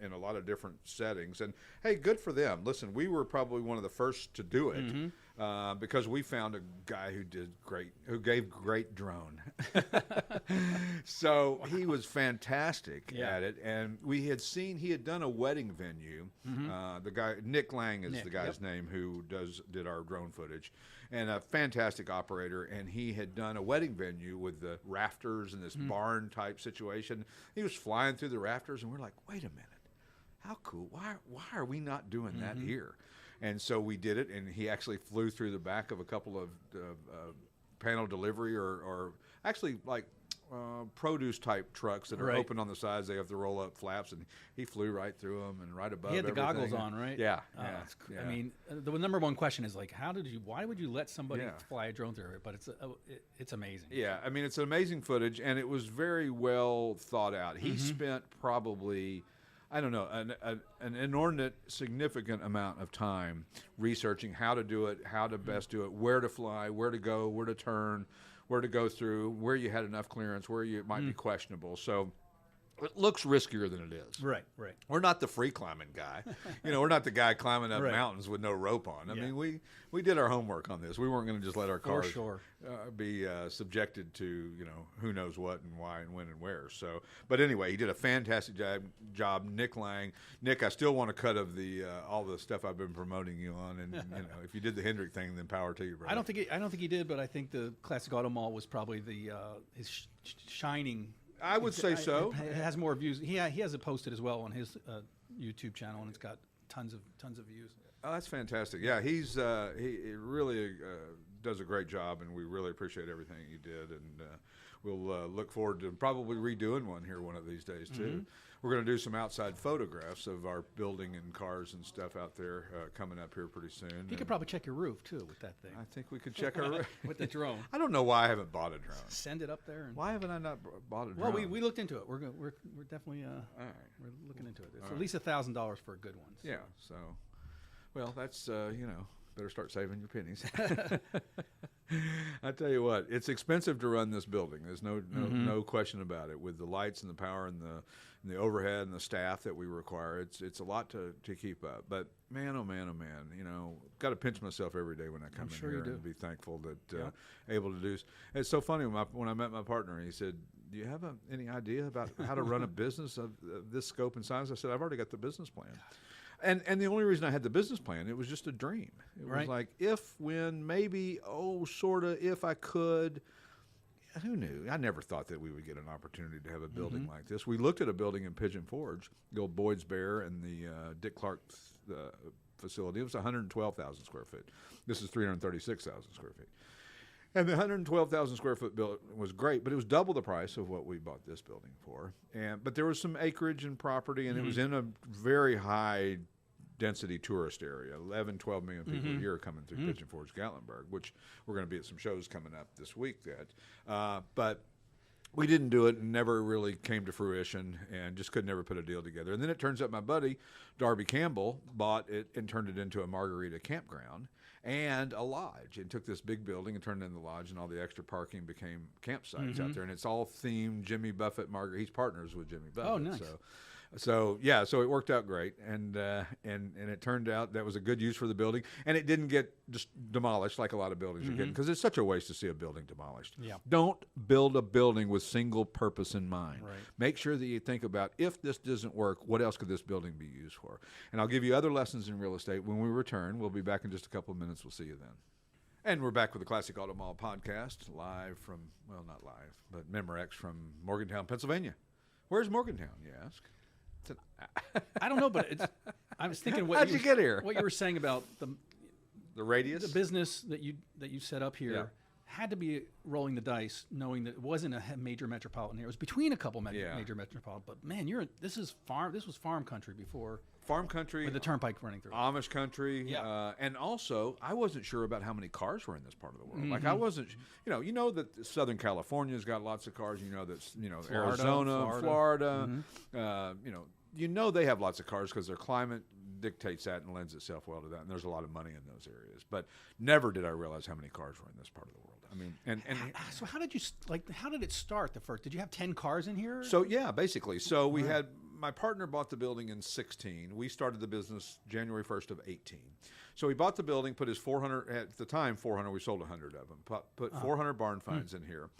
in a lot of different settings. And hey, good for them. Listen, we were probably one of the first to do it because we found a guy who gave great drone. So he was fantastic at it. And he had done a wedding venue. The guy, Nick Lang is the guy's name, who did our drone footage, and a fantastic operator. And he had done a wedding venue with the rafters and this barn type situation. He was flying through the rafters, and we're like, wait a minute, how cool! Why are we not doing that here? And so we did it, and he actually flew through the back of a couple of panel delivery or actually like produce type trucks that are open on the sides. They have the roll up flaps, and he flew right through them and right above. He had the everything. goggles on, right? Yeah, yeah. yeah. I mean, the number one question is like, why would you let somebody fly a drone through it? But it's amazing. Yeah, I mean, it's an amazing footage, and it was very well thought out. He spent probably, I don't know, an inordinate, significant amount of time researching how to do it, how to best do it, where to fly, where to go, where to turn, where to go through, where you had enough clearance, where you might be questionable. So it looks riskier than it is. Right. We're not the free climbing guy. We're not the guy climbing up mountains with no rope on. I mean, we did our homework on this. We weren't going to just let our cars be subjected to, who knows what and why and when and where. So, but anyway, he did a fantastic job. Nick Lang. Nick, I still want a cut of the all the stuff I've been promoting you on. And if you did the Hendrick thing, then power to you, brother. I don't think he did, but I think the Classic Auto Mall was probably his shining. I would say so. It has more views. He has it posted as well on his YouTube channel, and it's got tons of views. Oh, that's fantastic. Yeah, he's he really does a great job, and we really appreciate everything you did. And we'll look forward to probably redoing one here one of these days too. We're going to do some outside photographs of our building and cars and stuff out there coming up here pretty soon. You could probably check your roof too with that thing. I think we could check our roof with the drone. I don't know why I haven't bought a drone. Send it up there. And Why haven't I not bought a drone? well, we looked into it. We're definitely All right. we're looking into it. It's All at right. least $1,000 for a good one. So. Yeah. So, well, that's better start saving your pennies. I tell you what, it's expensive to run this building. There's no question about it. With the lights and the power and the overhead and the staff that we require, it's a lot to keep up. But man, oh man, got to pinch myself every day when I come in sure here you do. and be thankful that able to do. It's so funny when I met my partner. He said, "Do you have any idea about how to run a business of this scope and size?" I said, "I've already got the business plan." And the only reason I had the business plan, it was just a dream. It was like if, when, maybe, sort of, if I could. Who knew? I never thought that we would get an opportunity to have a building like this. We looked at a building in Pigeon Forge, the old Boyd's Bear and the Dick Clark facility. It was 112,000 square feet. This is 336,000 square feet. And the 112,000 square foot building was great, but it was double the price of what we bought this building for. But there was some acreage and property, and it was in a very high density tourist area. 11, 12 million people a year coming through Pigeon Forge, Gatlinburg, which we're going to be at some shows coming up this week. But we didn't do it and never really came to fruition and just could never put a deal together. And then it turns out my buddy, Darby Campbell, bought it and turned it into a margarita campground and a lodge, and took this big building and turned it into a lodge, and all the extra parking became campsites out there. And it's all themed Jimmy Buffett margarita. He's partners with Jimmy Buffett. Oh, nice. So it worked out great, and it turned out that was a good use for the building, and it didn't get just demolished like a lot of buildings are getting, because it's such a waste to see a building demolished. Yeah. Don't build a building with single purpose in mind. Right. Make sure that you think about, if this doesn't work, what else could this building be used for? And I'll give you other lessons in real estate when we return. We'll be back in just a couple of minutes. We'll see you then. And we're back with the Classic Auto Mall podcast, live from, well, not live, but Memorex from Morgantown, Pennsylvania. Where's Morgantown, you ask? I don't know, but I was thinking How'd you get here? What you were saying about The radius? the business that you set up here. Yeah. Had to be rolling the dice, knowing that it wasn't a major metropolitan area. It was between a couple major metropolitan. But man, this was farm country before. Farm country. With the turnpike running through. Amish country. Yeah. And also, I wasn't sure about how many cars were in this part of the world. Like, I wasn't, you know that Southern California's got lots of cars. You know that, Arizona, Florida. You know they have lots of cars because their climate dictates that and lends itself well to that. And there's a lot of money in those areas. But never did I realize how many cars were in this part of the world. I mean, and so how did it start the first? Did you have 10 cars in here? So yeah, basically. So we had, my partner bought the building in 16. We started the business January 1st of 18. So he bought the building, put his 400, at the time 400, we sold 100 of them, put 400 barn finds in here.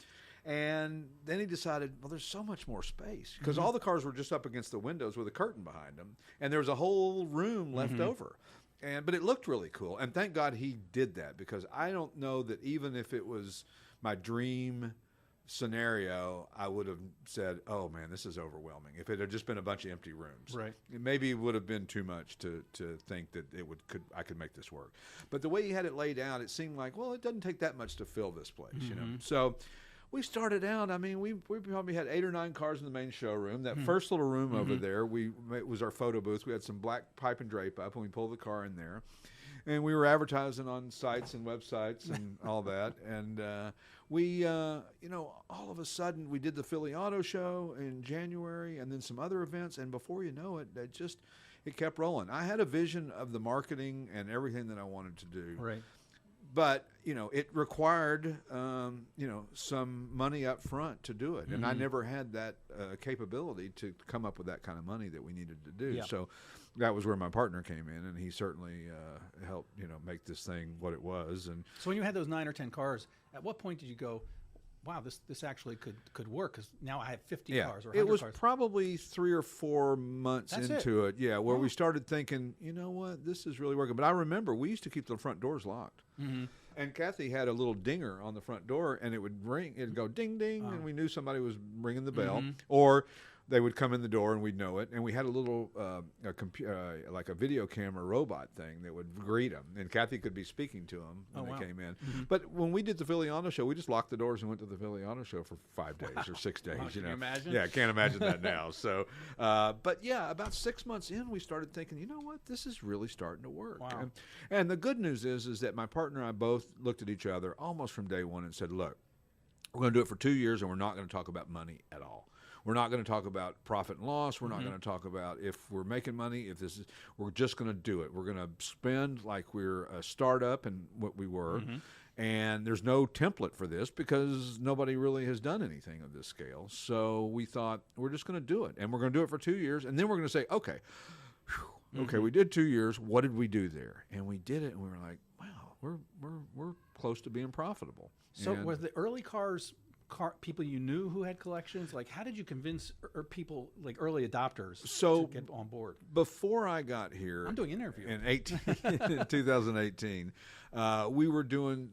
And then he decided, well, there's so much more space, because all the cars were just up against the windows with a curtain behind them, and there was a whole room left over. But it looked really cool, and thank God he did that, because I don't know that even if it was my dream scenario, I would have said, oh man, this is overwhelming. If it had just been a bunch of empty rooms, Right. it maybe would have been too much to think that I could make this work. But the way he had it laid out, it seemed like, well, it doesn't take that much to fill this place, you know. So we started out, I mean, we probably had 8 or 9 cars in the main showroom. That first little room over there, it was our photo booth. We had some black pipe and drape up, and we pulled the car in there. And we were advertising on sites and websites and all that. And all of a sudden, we did the Philly Auto Show in January, and then some other events. And before you know it, it kept rolling. I had a vision of the marketing and everything that I wanted to do. Right. But, it required, some money up front to do it. And I never had that capability to come up with that kind of money that we needed to do. Yeah. So that was where my partner came in, and he certainly helped, make this thing what it was. And So when you had those 9 or 10 cars, at what point did you go, wow, this actually could work, because now I have 50 cars or 100 it was cars. probably 3 or 4 months That's into it. Yeah, where we started thinking, you know what, this is really working. But I remember we used to keep the front doors locked. And Kathy had a little dinger on the front door, and it would ring. It'd go ding, ding, and we knew somebody was ringing the bell. Or they would come in the door and we'd know it. And we had a little like a video camera robot thing that would greet them. And Kathy could be speaking to them when they came in. Mm-hmm. But when we did the Philly Auto Show, we just locked the doors and went to the Philly Auto Show for 5 days or 6 days. Can you imagine? Yeah, I can't imagine that now. So, but yeah, about 6 months in, we started thinking, you know what, this is really starting to work. Wow. And the good news is that my partner and I both looked at each other almost from day one and said, look, we're going to do it for 2 years, and we're not going to talk about money at all. We're not going to talk about profit and loss. We're not going to talk about if we're making money. We're just going to do it. We're going to spend like we're a startup and what we were. And there's no template for this because nobody really has done anything of this scale. So we thought we're just going to do it, and we're going to do it for 2 years, and then we're going to say, okay, okay, we did 2 years. What did we do there? And we did it, and we were like, wow, we're close to being profitable. So and were the early people you knew who had collections? Like, how did you convince people, like early adopters, to get on board? Before I got here, I'm doing interview in 2018, we were doing.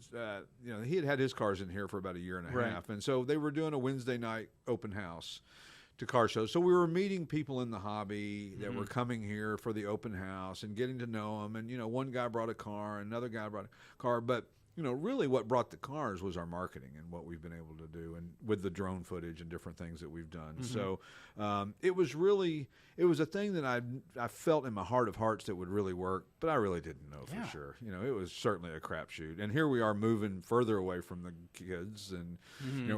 He had his cars in here for about a year and a half, and so they were doing a Wednesday night open house to car shows. So we were meeting people in the hobby that were coming here for the open house and getting to know them. And one guy brought a car, another guy brought a car, but really what brought the cars was our marketing and what we've been able to do, and with the drone footage and different things that we've done. So it was a thing that I felt in my heart of hearts that would really work, but I really didn't know for sure. It was certainly a crapshoot. And here we are moving further away from the kids, and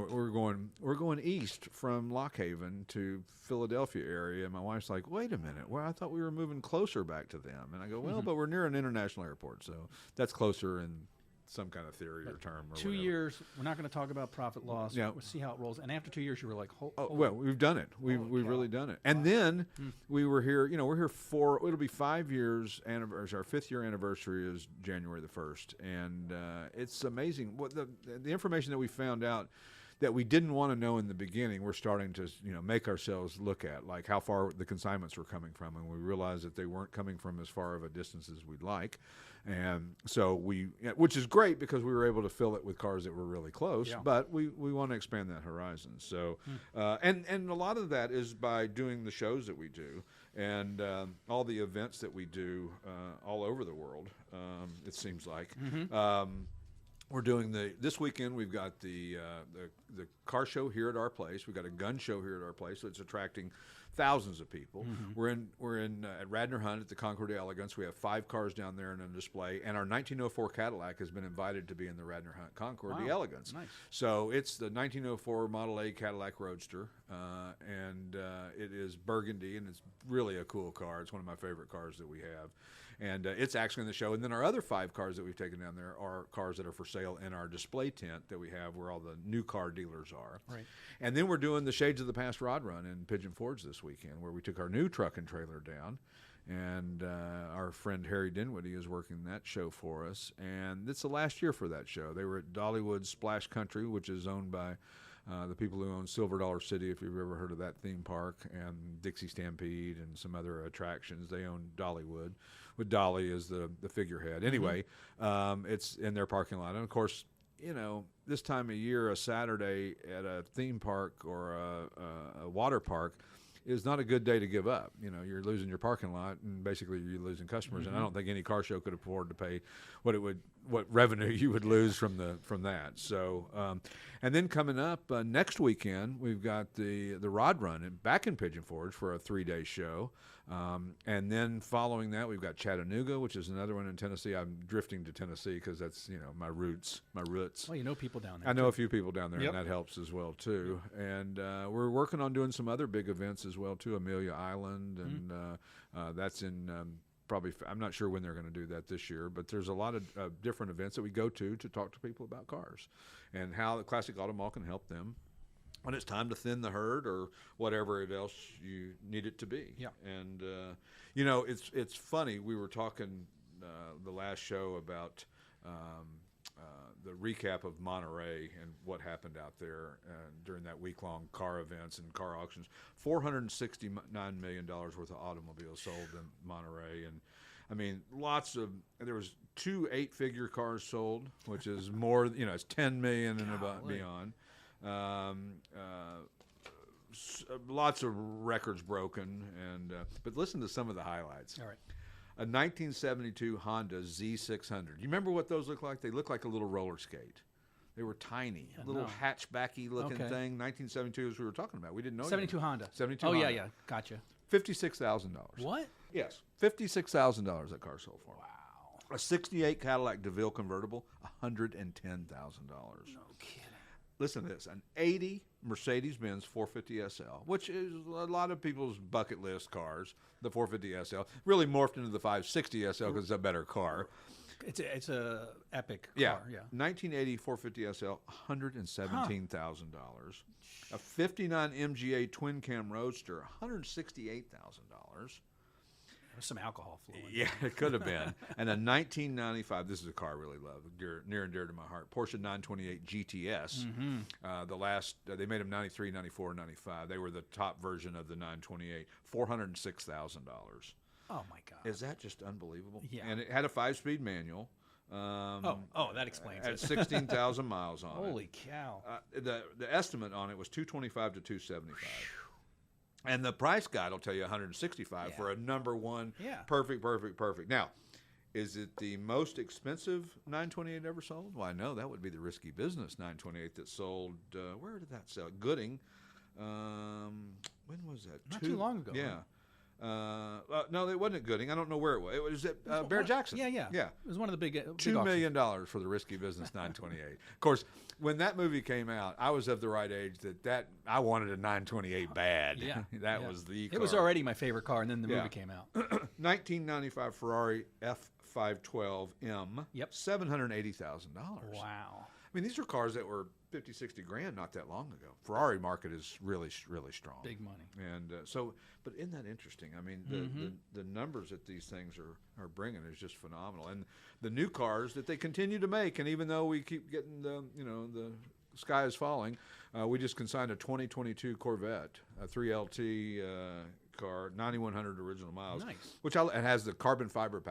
we're going east from Lock Haven to Philadelphia area. And my wife's like, wait a minute, well, I thought we were moving closer back to them. And I go, well, but we're near an international airport, so that's closer in some kind of theory or term. Or 2 whatever. years. We're not going to talk about profit loss. Yeah. We'll see how it rolls. And after 2 years, you were like, well, we've done it. We've really done it. And then we were here. We're here it'll be 5 years anniversary. Our 5th year anniversary is January the 1st, and it's amazing what the information that we found out that we didn't want to know in the beginning. We're starting to make ourselves look at, like how far the consignments were coming from, and we realized that they weren't coming from as far of a distance as we'd like. And so which is great because we were able to fill it with cars that were really close, but we want to expand that horizon. So, and a lot of that is by doing the shows that we do and all the events that we do all over the world, it seems like. We're doing this weekend. We've got the car show here at our place. We've got a gun show here at our place, so it's attracting thousands of people. We're in at Radnor Hunt at the Concord Elegance. We have 5 cars down there in a display, and our 1904 Cadillac has been invited to be in the Radnor Hunt Concord, the Elegance. Nice. So it's the 1904 Model A Cadillac Roadster, and it is burgundy, and it's really a cool car. It's one of my favorite cars that we have. And it's actually in the show. And then our other 5 cars that we've taken down there are cars that are for sale in our display tent that we have where all the new car dealers are. Right. And then we're doing the Shades of the Past Rod Run in Pigeon Forge this weekend, where we took our new truck and trailer down. And our friend Harry Dinwiddie is working that show for us. And it's the last year for that show. They were at Dollywood Splash Country, which is owned by the people who own Silver Dollar City, if you've ever heard of that theme park, and Dixie Stampede and some other attractions. They own Dollywood, with Dolly as the figurehead. Anyway, it's in their parking lot. And, of course, this time of year, a Saturday at a theme park or a water park is not a good day to give up. You're losing your parking lot, and basically you're losing customers. And I don't think any car show could afford to pay what revenue you would lose from that. So, and then coming up next weekend, we've got the Rod Run back in Pigeon Forge for a 3-day show. And then following that, we've got Chattanooga, which is another one in Tennessee. I'm drifting to Tennessee because that's my roots. Well, you know people down there. I know a few people down there, and that helps as well too. And we're working on doing some other big events as well too. Amelia Island, and that's in probably. I'm not sure when they're going to do that this year, but there's a lot of different events that we go to talk to people about cars and how the Classic Auto Mall can help them when it's time to thin the herd or whatever else you need it to be. Yeah. And it's funny. We were talking the last show about the recap of Monterey and what happened out there during that week-long car events and car auctions. $469 million worth of automobiles sold in Monterey, and I mean, there was 2 8-figure cars sold, which is more. It's 10 million and about beyond. lots of records broken, and but listen to some of the highlights. All right. A 1972 Honda Z600. You remember what those look like? They look like a little roller skate. They were tiny, little hatchbacky looking thing. 1972, as we were talking about. We didn't know. 72 Honda. 72. Oh Honda. yeah, gotcha. $56,000. What? Yes, $56,000 that car sold for. Wow. A '68 Cadillac DeVille convertible, $110,000. No kidding. Listen to this: an '80 Mercedes-Benz 450 SL, which is a lot of people's bucket list cars. The 450 SL really morphed into the 560 SL because it's a better car. It's a epic Yeah. car. Yeah. 1980 450 SL, $117,000. A '59 MGA twin cam Roadster, $168,000. There was some alcohol flowing. Yeah, it could have been. And a 1995, this is a car I really love, near and dear to my heart, Porsche 928 GTS. The last, they made them 93, 94, 95. They were the top version of the 928, $406,000. Oh my God. Is that just unbelievable? Yeah. And it had a 5-speed manual. That explains At it. 16,000 miles on it. Holy cow. The estimate on it was $225 to $275. And the price guide will tell you $165 for a number one. Yeah. Perfect. Now, is it the most expensive 928 ever sold? Well, I know that would be the Risky Business 928 that sold. Where did that sell? Gooding. When was that? Not too long ago. Yeah. No, it wasn't at Gooding. I don't know where it was. It was at barret-jackson. Yeah. It was one of the big $2 million for the Risky Business 928. Of course, when that movie came out, I was of the right age that I wanted a 928 bad. Yeah. That was the car. It was already my favorite car, and then the movie came out. 1995 Ferrari F512M. Yep. $780,000. Wow. I mean, these are cars that were 50, 60 grand not that long ago. Ferrari market is really, really strong. Big money. And but isn't that interesting? I mean, the numbers that these things are bringing is just phenomenal. And the new cars that they continue to make, and even though we keep getting the sky is falling, we just consigned a 2022 Corvette, a 3LT car, 9,100 original miles. Nice. Which it has the carbon fiber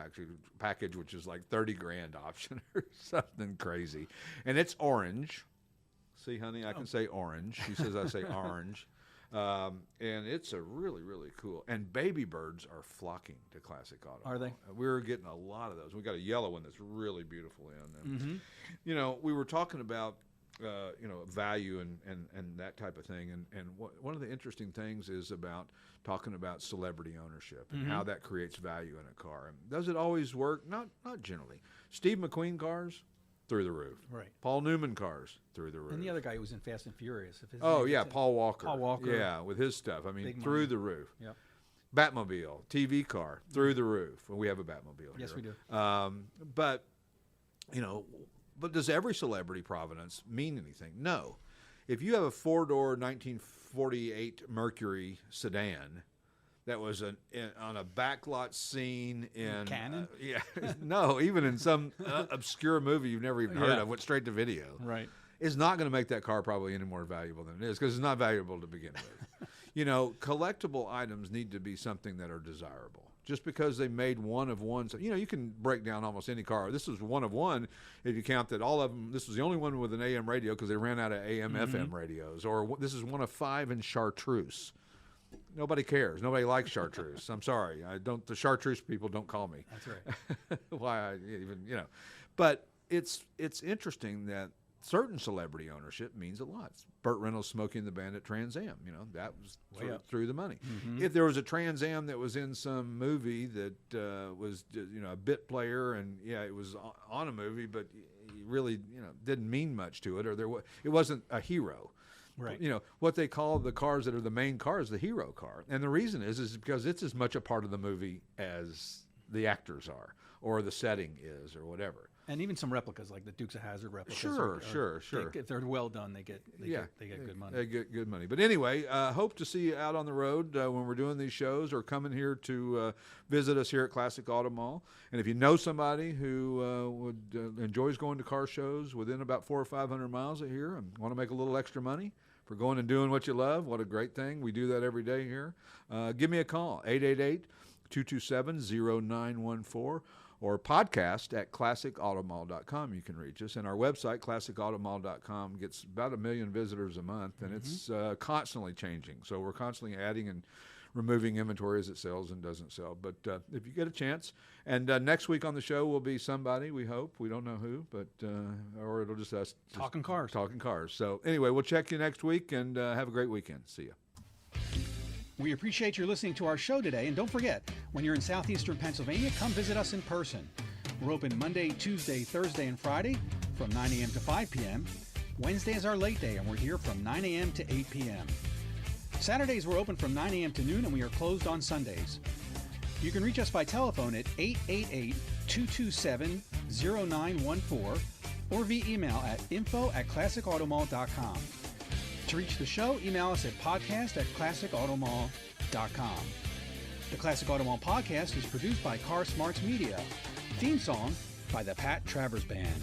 package, which is like 30 grand option or something crazy. And it's orange. See, honey, I can say orange. She says I say orange. And it's a really, really cool. And baby birds are flocking to Classic Auto. Are they? We're getting a lot of those. We got a yellow one that's really beautiful in. And, we were talking about value and that type of thing. And one of the interesting things is about talking about celebrity ownership and how that creates value in a car. And does it always work? Not generally. Steve McQueen cars, through the roof. Right. Paul Newman cars, through the roof. And the other guy who was in Fast and Furious. Paul Walker. Paul Walker. Yeah, with his stuff. I mean, Big through money. the roof. Yep. Batmobile, TV car, through the roof. Well, we have a Batmobile Yes, here. we do. But does every celebrity provenance mean anything? No. If you have a 4-door 1948 Mercury sedan that was on a backlot scene in Canon? no, even in some obscure movie you've never even heard of, went straight to video. Right. Is not going to make that car probably any more valuable than it is, because it's not valuable to begin with. Collectible items need to be something that are desirable. Just because they made one of one, so, you can break down almost any car. This was one of one if you count that all of them. This was the only one with an AM radio because they ran out of AM FM radios. Or this is one of 5 in chartreuse. Nobody cares. Nobody likes chartreuse. I'm sorry. The chartreuse people don't call me. That's right. Why I even, But it's interesting that certain celebrity ownership means a lot. Burt Reynolds smoking the Bandit Trans Am, that was through the money. If there was a Trans Am that was in some movie that was, a bit player, and it was on a movie, but really, didn't mean much to it, or it wasn't a hero. Right. What they call the cars that are the main car is the hero car. And the reason is because it's as much a part of the movie as the actors are, or the setting is, or whatever. And even some replicas, like the Dukes of Hazzard replicas. Sure. If they're well done, they get good money. They get good money. But anyway, hope to see you out on the road when we're doing these shows, or coming here to visit us here at Classic Auto Mall. And if you know somebody who enjoys going to car shows within about 400 or 500 miles of here and want to make a little extra money for going and doing what you love, what a great thing. We do that every day here. Give me a call, 888-227-0914. or podcast at classicautomall.com. You can reach us. And our website, classicautomall.com, gets about 1 million visitors a month, and it's constantly changing. So we're constantly adding and removing inventory as it sells and doesn't sell. But if you get a chance, and next week on the show will be somebody, we hope. We don't know who, but or it'll just us. Talking cars. Talking cars. So anyway, we'll check you next week, and have a great weekend. See you. We appreciate your listening to our show today, and don't forget, when you're in southeastern Pennsylvania, come visit us in person. We're open Monday, Tuesday, Thursday, and Friday from 9 a.m. to 5 p.m. Wednesday is our late day, and we're here from 9 a.m. to 8 p.m. Saturdays we're open from 9 a.m. to noon, and we are closed on Sundays. You can reach us by telephone at 888-227-0914 or via email at info@classicautomall.com. To reach the show, email us at podcast@classicautomall.com. The Classic Auto Mall podcast is produced by Car Smarts Media. Theme song by the Pat Travers Band.